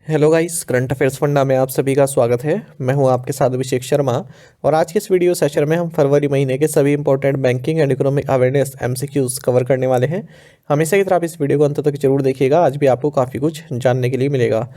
Hello guys, current affairs funda में आप सभी का स्वागत है। मैं हूं आपके साथ अभिषेक शर्मा और आज के इस वीडियो सेशन में हम फरवरी महीने के सभी important banking and economic awareness MCQs cover करने वाले हैं। हमेशा की तरह आप इस वीडियो को अंत तक जरूर देखिएगा, आज भी आपको काफ़ी कुछ जानने के लिए मिलेगा।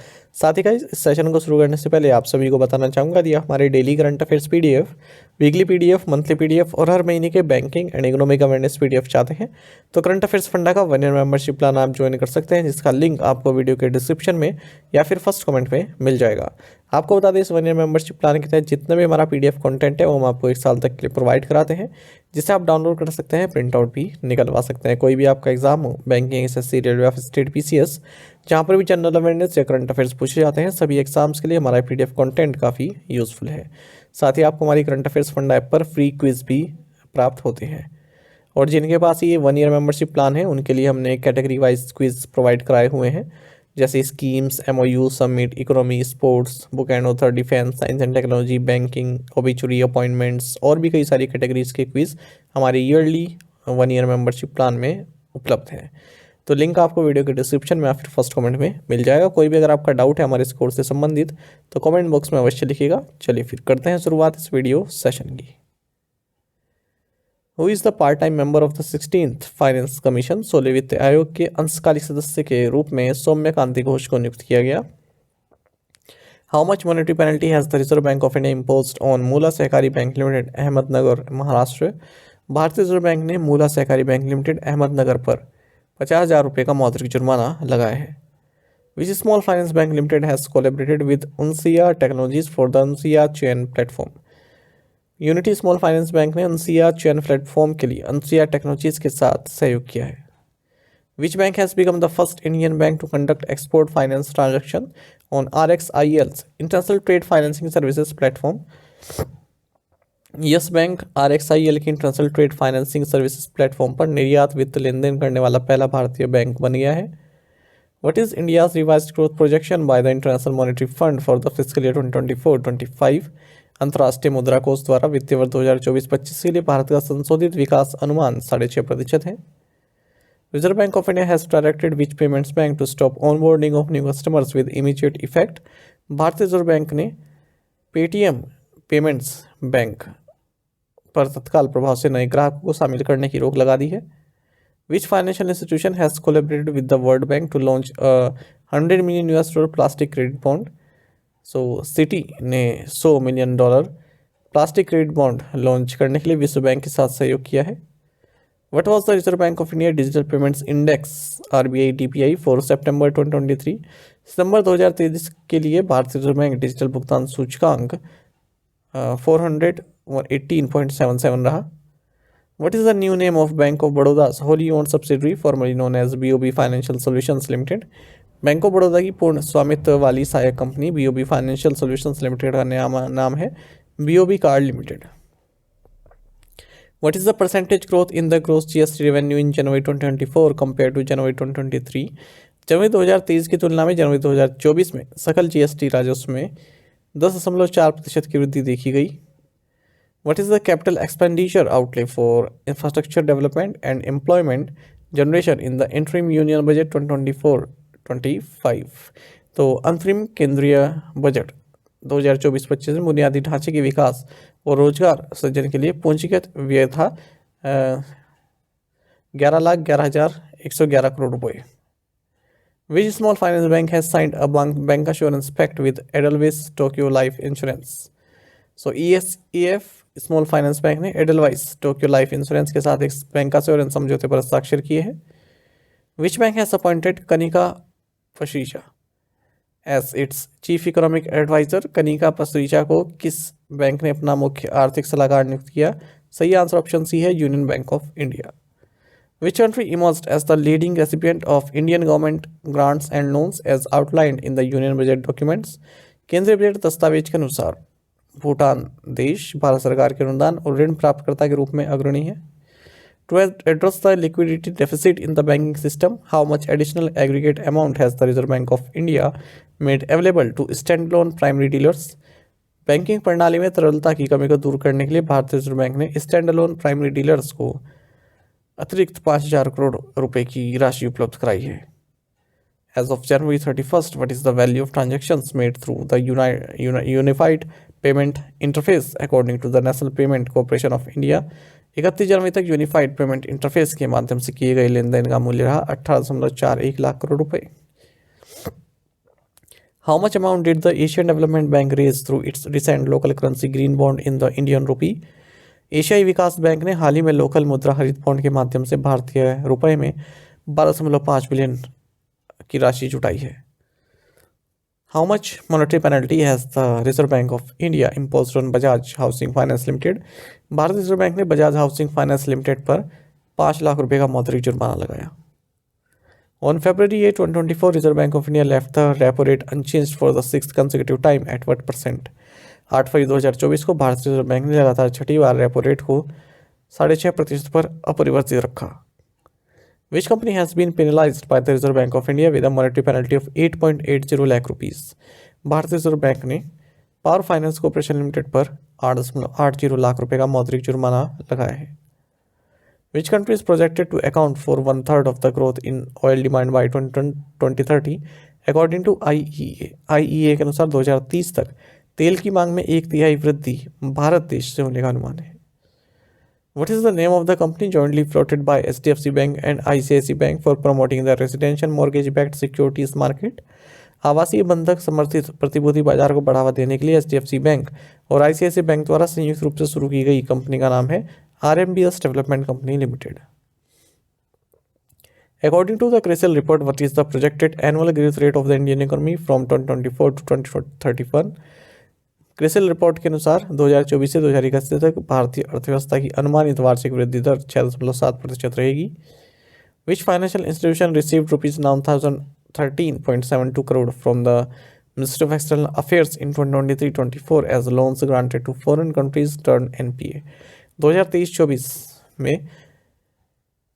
साथ ही गाइस, इस सेशन को शुरू करने से पहले आप सभी को बताना चाहूँगा यदि हमारे daily current affairs PDF, weekly PDF, monthly PDF और हर महीने के banking and economic awareness PDF चाहते हैं तो करंट अफेयर्स फंडा का 1 ईयर मेंबरशिप प्लान आप ज्वाइन कर सकते हैं, जिसका लिंक आपको वीडियो के डिस्क्रिप्शन में या फिर फर्स्ट कमेंट में मिल जाएगा। आपको बता दें, इस 1 ईयर मेंबरशिप प्लान के तहत जितना भी हमारा पीडीएफ कंटेंट है वो हम आपको 1 साल तक के लिए प्रोवाइड कराते हैं, जिसे आप डाउनलोड कर सकते हैं, प्रिंट आउट भी निकलवा सकते हैं। कोई भी आपका एग्जाम हो, बैंकिंग, एसएससी, रेलवे या स्टेट पीसीएस, जहाँ पर भी जनरल अवेयरनेस या करंट अफेयर्स पूछे जाते हैं, सभी एग्जाम्स के लिए हमारा पीडीएफ कंटेंट काफ़ी यूजफुल है। साथ ही आपको हमारी करंट अफेयर्स फंड ऐप पर फ्री क्विज भी प्राप्त होते हैं। और जिनके पास ये 1 ईयर मेंबरशिप प्लान है उनके लिए हमने कैटेगरी वाइज क्विज प्रोवाइड कराए हुए हैं, जैसे schemes, MOU, summit, economy, sports, book and author, defence, science and technology, banking, obituary, appointments और भी कई सारी कैटेगरीज के क्विज हमारे ईयरली 1 ईयर मेंबरशिप प्लान में उपलब्ध है। तो लिंक आपको वीडियो के डिस्क्रिप्शन में या फिर फर्स्ट कमेंट में मिल जाएगा। कोई भी अगर आपका डाउट है हमारे इस कोर्स से संबंधित तो कमेंट बॉक्स में अवश्य लिखिएगा। चलिए फिर करते हैं शुरुआत इस वीडियो सेशन की। Who is the part time member of the 16th finance commission? 16वें वित्त आयोग के अंशकालिक सदस्य के रूप में सौम्य कांति घोष को नियुक्त किया गया। How much monetary penalty has the Reserve Bank of India imposed on Mula Sahakari Bank limited, Ahmednagar, Maharashtra? भारतीय रिजर्व बैंक ने मूला सहकारी बैंक लिमिटेड, अहमदनगर पर 50,000 रुपये का मौद्रिक जुर्माना लगाया है। Which small finance bank limited has collaborated with Unsia technologies for the Unsia chain platform? Unity Small finance Bank ने अनसिया चैन प्लेटफॉर्म के लिए अनसिया टेक्नोलॉजीज के साथ सहयोग किया है। Which bank has become the first Indian bank to conduct export finance transaction on RXIL's international trade financing services platform? Yes Bank RXIL की international trade financing services platform पर निर्यात वित्त लेन देन करने वाला पहला भारतीय बैंक बन गया है। What is India's revised growth projection by the International Monetary Fund for the fiscal year 2024-25? अंतर्राष्ट्रीय मुद्रा कोष द्वारा वित्तीय वर्ष 2024-25 के लिए भारत का संशोधित विकास अनुमान 6.5% है। Reserve Bank of India has directed which payments bank to stop onboarding of new customers with immediate effect? भारतीय रिजर्व बैंक ने पेटीएम पेमेंट्स बैंक पर तत्काल प्रभाव से नए ग्राहकों को शामिल करने की रोक लगा दी है। Which financial institution has collaborated with the World Bank to launch a $100 million plastic credit bond? So city ने $100 million plastic credit bond launch करने के लिए विश्व बैंक के साथ सहयोग किया है। What was the Reserve Bank of India Digital Payments Index RBI DPI for September 2023? सितंबर 2023 के लिए भारतीय रिजर्व बैंक डिजिटल भुगतान सूचकांक 418.77 रहा। What is the new name of Bank of Baroda's wholly owned subsidiary, formerly known as BOB Financial Solutions Limited? Bank of Baroda की पूर्ण स्वामित्व वाली सहायक company BOB financial solutions limited का नया नाम है BOB card limited. What is the percentage growth in the gross GST revenue in January 2024 compared to January 2023? जनवरी 2023 की तुलना में जनवरी 2024 में सकल GST राजस्व में 10.4% की वृद्धि देखी गई। What is the capital expenditure outlay for infrastructure development and employment generation in the interim union budget 2024-25? तो अंतरिम केंद्रीय बजट 2024-25 में बुनियादी ढांचे के विकास और रोजगार सृजन के लिए पूंजीगत व्यय था 11,11,111 करोड़ रुपए। Which small finance bank has signed a bancassurance pact with Edelweiss Tokyo Life Insurance? So EF small finance Bank ने एडलवाइस टोक्यो लाइफ इंश्योरेंस के साथ एक बैंक एश्योरेंस समझौते पर हस्ताक्षर किए हैं। Which bank has appointed Kanika Pasricha as its chief economic adviser? Kanika Pasricha को किस बैंक ने अपना मुख्य आर्थिक सलाहकार नियुक्त किया? सही आंसर ऑप्शन सी है, Union Bank of India. Which country emerged as the leading recipient of Indian government grants and loans as outlined in the union budget documents? केंद्रीय बजट दस्तावेज के अनुसार भूटान देश भारत सरकार के अनुदान और ऋण प्राप्तकर्ता के रूप में अग्रणी है। To address the liquidity deficit in the banking system, how much additional aggregate amount has the Reserve Bank of India made available to standalone primary dealers? Banking प्रणाली में तरलता की कमी को दूर करने के लिए भारतीय रिजर्व बैंक ने स्टैंड लोन प्राइमरी डीलर्स को अतिरिक्त 5,000 करोड़ रुपए की राशि उपलब्ध कराई है। As of January 31st, what is the value of transactions made through the Unified Payment Interface according to the National Payment Corporation of India? 31 जनवरी तक यूनिफाइड पेमेंट इंटरफेस के माध्यम से किए गए लेन देन का मूल्य रहा 18.41 लाख करोड़ रुपए। How much amount did the Asian Development Bank raise through its recent local currency green bond in the Indian rupee? एशियाई विकास बैंक ने हाल ही में लोकल मुद्रा हरित बॉन्ड के माध्यम से भारतीय रुपए में 12.5 बिलियन की राशि जुटाई है। How much monetary penalty has the Reserve Bank of India imposed on Bajaj Housing Finance Limited? भारतीय रिजर्व बैंक ने बजाज हाउसिंग फाइनेंस लिमिटेड पर 5 लाख रुपए का मौद्रिक जुर्माना लगाया। On February 8, 2024, Reserve Bank of India left the repo rate unchanged for the 6th consecutive time at what percent? 8 फरवरी 2024 को भारतीय रिजर्व बैंक ने लगातार छठी बार रेपो रेट को 6.5% पर अपरिवर्तित रखा। Which company has been penalized by the Reserve Bank of India with a monetary penalty of 8.80 lakh rupees? भारतीय Reserve Bank ने पावर फाइनेंस कॉर्पोरेशन लिमिटेड पर 8.80 लाख रुपए का मौद्रिक जुर्माना लगाया है। Which country is projected to account for 1/3 of the growth in oil demand by 2030? According to IEA, IEA के अनुसार 2030 तक तेल की मांग में 1/3 वृद्धि भारत देश से होने का अनुमान है। What is the name of the company jointly floated by HDFC Bank and ICICI Bank for promoting the residential mortgage-backed securities market? आवासीय बंधक समर्थित प्रतिभूति बाजार को बढ़ावा देने के लिए HDFC बैंक और ICICI बैंक द्वारा संयुक्त रूप से शुरू की गई कंपनी का नाम है RMBS Development Company Limited. According to the CRISIL report, what is the projected annual growth rate of the Indian economy from 2024 to 2031? CRISIL report के अनुसार 2024 से 2031 तक भारतीय अर्थव्यवस्था की अनुमानित वार्षिक वृद्धि दर 6.7% रहेगी। Which financial institution received rupees 9,013.72 crore from the Ministry of External Affairs in 2023-24 as loans granted to foreign countries turned NPA? 2023-24 में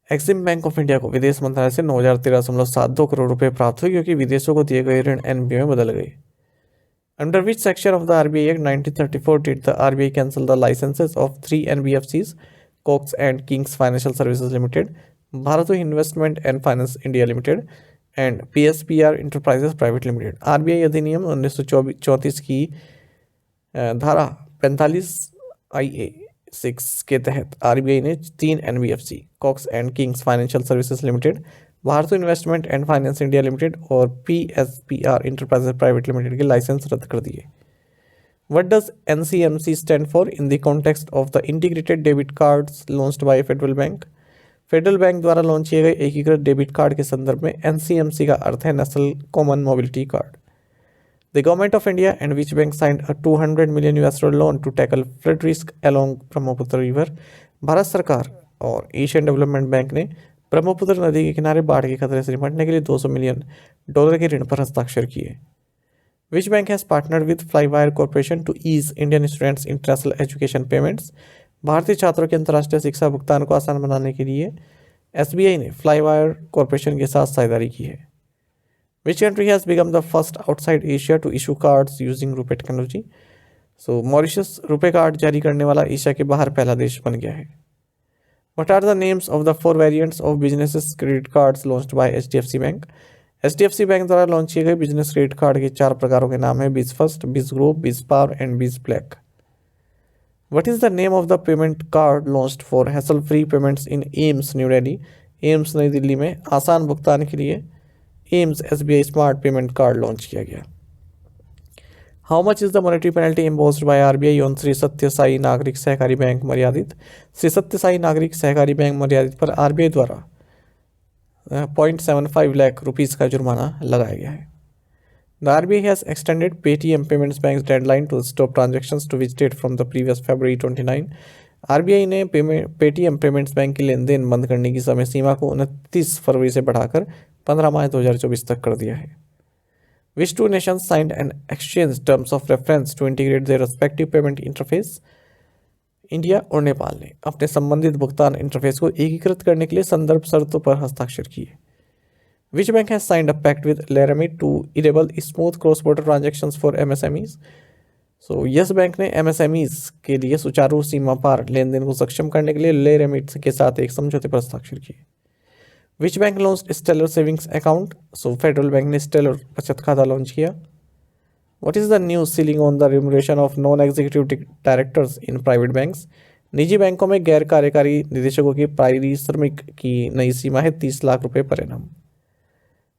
एक्सिम बैंक ऑफ इंडिया को विदेश मंत्रालय से 9,013.72 करोड़ रुपए प्राप्त हुए क्योंकि विदेशों को दिए गए ऋण NPA में बदल गए। Under which section of the RBI Act 1934 did the RBI cancel the licenses of 3 NBFCs, Cox and Kings Financial Services Limited, Bharatu Investment and Finance India Limited, and PSPR Enterprises Private Limited? RBI अधिनियम 1934 की धारा 45IA(6) के तहत RBI ने 3 NBFC, Cox and Kings Financial Services Limited, भारतीय investment and finance India limited और PSPR enterprises private limited के licence रद्द कर दिए। What does NCMC stand for in the context of the integrated debit cards launched by federal bank? Federal bank द्वारा launch किए गए एकीकृत डेबिट कार्ड के संदर्भ में NCMC का अर्थ है National Common Mobility Card. The government of India and which bank signed a $200 million loan to tackle flood risk along Brahmaputra river? भारत सरकार और एशियन डेवलपमेंट बैंक ने ब्रह्मपुत्र नदी के किनारे बाढ़ के खतरे से निपटने के लिए $200 million के ऋण पर हस्ताक्षर किए। Which bank has partnered with Flywire Corporation to ease Indian students international education payments? भारतीय छात्रों के अंतर्राष्ट्रीय शिक्षा भुगतान को आसान बनाने के लिए SBI ने फ्लाईवायर कॉर्पोरेशन के साथ साझेदारी की है। Which country has become the first outside Asia to issue cards using RuPay technology? So Mauritius RuPay card जारी करने वाला एशिया के बाहर पहला देश बन गया है। What are the names of the 4 variants of business credit cards launched by HDFC Bank? HDFC Bank द्वारा लॉन्च किए गए बिजनेस क्रेडिट कार्ड के 4 प्रकारों के नाम है बीज फर्स्ट, बीज ग्रुप, बीज पावर एंड बीज black. What is the name of the payment card launched for hassle-free payments in AIIMS new Delhi? AIIMS नई दिल्ली में आसान भुगतान के लिए AIIMS SBI smart payment card launch किया गया। How much is the monetary penalty imposed by RBI on Shri Satya Sai नागरिक सहकारी बैंक मर्यादित? श्री सत्य साई नागरिक सहकारी बैंक मर्यादित पर RBI द्वारा 0.75 लाख रुपीज़ का जुर्माना लगाया गया है। The RBI has extended Paytm payments bank deadline to stop transactions to which date from the previous February 29। RBI ने Paytm पेमेंट्स बैंक की लेन देन बंद करने की समय सीमा को 29 फरवरी से बढ़ाकर 15 मार्च 2024 तक कर दिया है। Which 2 nations signed an exchange terms of reference to integrate their respective payment interface? India और नेपाल ने अपने संबंधित भुगतान इंटरफेस को एकीकृत करने के लिए संदर्भ शर्तों पर हस्ताक्षर किए। Which bank has signed a pact with Laramid to enable smooth cross-border transactions for MSMEs? So yes bank ने MSMEs के लिए सुचारू सीमा पार लेन देन को सक्षम करने के लिए Laramid के साथ एक समझौते पर हस्ताक्षर किए। Which bank launch stellar savings account? So Federal Bank ने स्टेलर बचत खाता लॉन्च किया। What is the new ceiling on the remuneration of non executive directors in private banks? निजी बैंकों में गैर कार्यकारी निदेशकों की पारिश्रमिक की नई सीमा है 30 लाख रुपए per annum.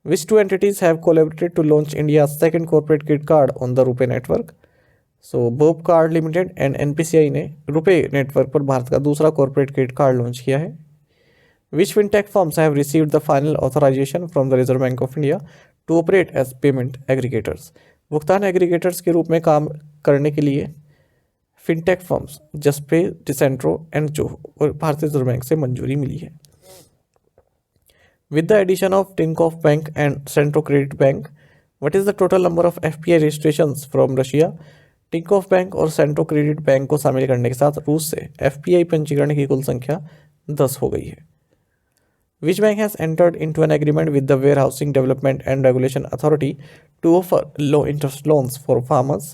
Which two entities have collaborated to launch India's second corporate credit card on the RuPay network? So Bob Card Limited and NPCI ने RuPay नेटवर्क पर भारत का दूसरा कॉर्पोरेट क्रेडिट कार्ड लॉन्च किया है। Which fintech firms have received the final authorization from the Reserve Bank of India to operate as payment aggregators? भुगतान aggregators के रूप में काम करने के लिए फिनटेक फर्म्स जसपे, डिसेंट्रो एंड जोहो और भारतीय रिजर्व बैंक से मंजूरी मिली है। With the addition of Tinkoff Bank and Centro Credit Bank, what is the total number of FPI registrations from Russia? Tinkoff Bank और Centro Credit Bank को शामिल करने के साथ रूस से FPI पंजीकरण की कुल संख्या 10 हो गई है। Which bank has entered into an agreement with the Warehousing Development and Regulation Authority to offer low interest loans for farmers?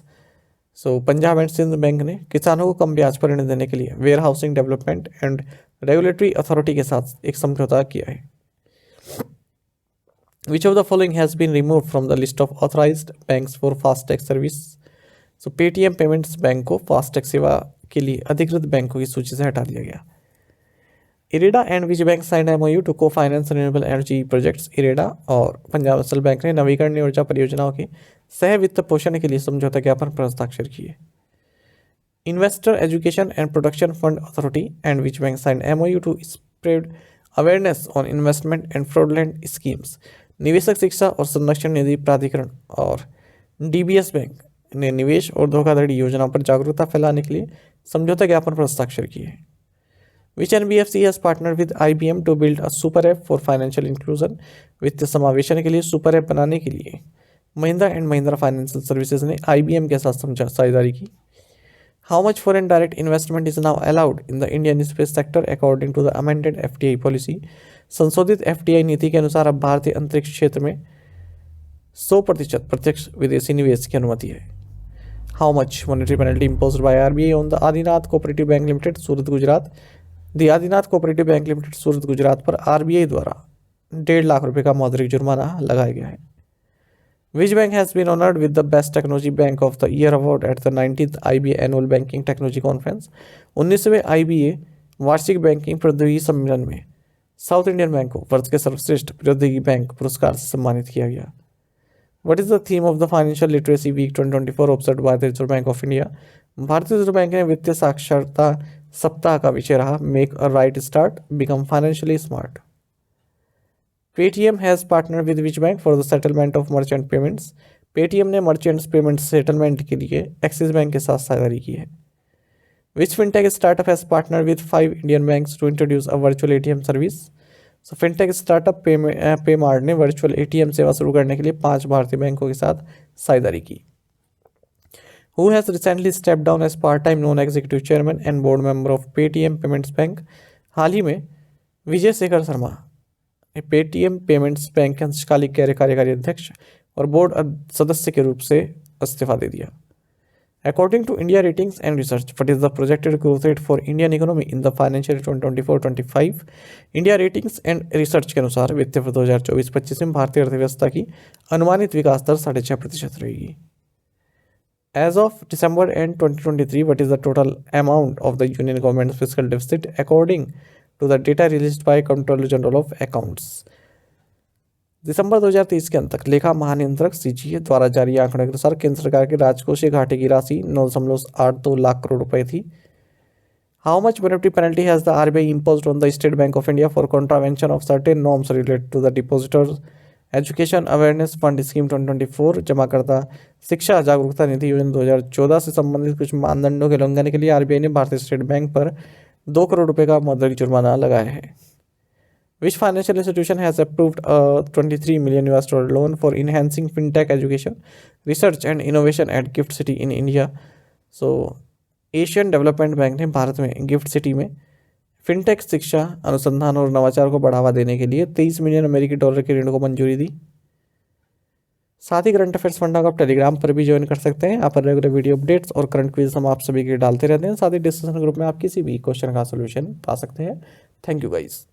So Punjab and Sind Bank ने किसानों को कम ब्याज पर ऋण देने के लिए warehousing development and regulatory authority के साथ एक समझौता किया है। Which of the following has been removed from the list of authorized banks for FASTag service? So Paytm Payments bank को FASTag सेवा के लिए अधिकृत बैंकों की सूची से हटा दिया गया। IREDA and which bank sign MOU to co finance renewable energy projects? IREDA और पंजाब नेशनल बैंक ने नवीकरणीय ऊर्जा परियोजनाओं के सह वित्त पोषण के लिए समझौता ज्ञापन पर हस्ताक्षर किए। Investor education and production fund authority and which bank sign MOU to spread awareness on investment and fraudulent schemes? निवेशक शिक्षा और संरक्षण निधि प्राधिकरण और DBS बैंक ने निवेश और धोखाधड़ी योजनाओं पर जागरूकता फैलाने के लिए समझौता ज्ञापन पर हस्ताक्षर किए हैं। Which NBFC has partnered with IBM to build a super app for financial inclusion? वित्तीय समावेशन के लिए सुपर ऐप बनाने के लिए Mahindra and Mahindra financial services ने IBM के साथ साझेदारी की। How much foreign direct investment is now allowed in the Indian space sector according to the amended FDI policy? संशोधित FDI नीति के अनुसार अब भारतीय अंतरिक्ष क्षेत्र में 100% प्रत्यक्ष विदेशी निवेश की अनुमति है। How much monetary penalty imposed by RBI on the Adinath cooperative bank limited Surat Gujarat? The Adinath cooperative bank limited Surat Gujarat पर RBI द्वारा 1.5 लाख रुपए का मौद्रिक जुर्माना लगाया गया है। Which bank has been honored with the Best Technology Bank of the Year award at the 19th IBA Annual Banking Technology Conference? 19वें IBA वार्षिक बैंकिंग प्रौद्योगिकी सम्मेलन में साउथ इंडियन बैंक को वर्ष के सर्वश्रेष्ठ प्रौद्योगिकी बैंक पुरस्कार से सम्मानित किया गया। What is the theme of the Financial Literacy Week 2024 observed by the Reserve Bank of India? भारतीय रिजर्व बैंक ने वित्तीय साक्षरता सप्ताह का विषय रहा make a right start become financially smart. Paytm has partnered with which bank for the settlement of merchant payments? Paytm ने merchants payment settlement के लिए एक्सिस बैंक के साथ साझेदारी की है। Which fintech startup has partnered with 5 Indian banks to introduce a virtual ATM service? So fintech startup Paymart ने virtual ATM सेवा शुरू करने के लिए 5 भारतीय बैंकों के साथ साझेदारी की। Who has recently stepped down as part-time non-executive chairman and board member of Paytm Payments Bank? हाल ही में Vijay Shekhar Sharma Paytm Payments Bank के अंशकालिक कार्यकारी अध्यक्ष और बोर्ड सदस्य के रूप से इस्तीफा दे दिया। According to India Ratings and Research, what is the projected growth rate for Indian economy in the financial 2024-25? India Ratings and Research के अनुसार वित्तीय वर्ष 2024-25 में भारतीय अर्थव्यवस्था की अनुमानित विकास दर 6.5% रहेगी। As of December end 2023, what is the total amount of the Union Government's fiscal deficit according to the data released by Comptroller General of Accounts? दिसंबर 2023 के अंत तक लेखा महानियंत्रक CGA द्वारा जारी आंकड़ों के अनुसार केंद्र सरकार के राजकोषीय घाटे की राशि 9.82 लाख करोड़ रुपए थी। How much monetary penalty has the RBI imposed on the State Bank of India for contravention of certain norms related to the Depositors education awareness fund scheme 2024 जमाकर्ता शिक्षा जागरूकता निधि योजना 2014 से संबंधित कुछ मानदंडों के उल्लंघन के लिए आरबीआई ने भारतीय स्टेट बैंक पर 2 करोड़ रुपए का मौद्रिक जुर्माना लगाया है। Which financial institution has approved a $23 million loan for enhancing fintech education research and innovation at GIFT City in India? So Asian Development Bank ने भारत में गिफ्ट सिटी में फिनटेक शिक्षा अनुसंधान और नवाचार को बढ़ावा देने के लिए $23 मिलियन के ऋण को मंजूरी दी। साथ ही करंट अफेयर्स फंडा को आप टेलीग्राम पर भी ज्वाइन कर सकते हैं। यहाँ पर रेगुलर वीडियो अपडेट्स और करंट क्विज हम आप सभी के डालते रहते हैं। साथ ही डिस्कशन ग्रुप में आप किसी भी क्वेश्चन का सोल्यूशन पा सकते हैं। Thank you guys.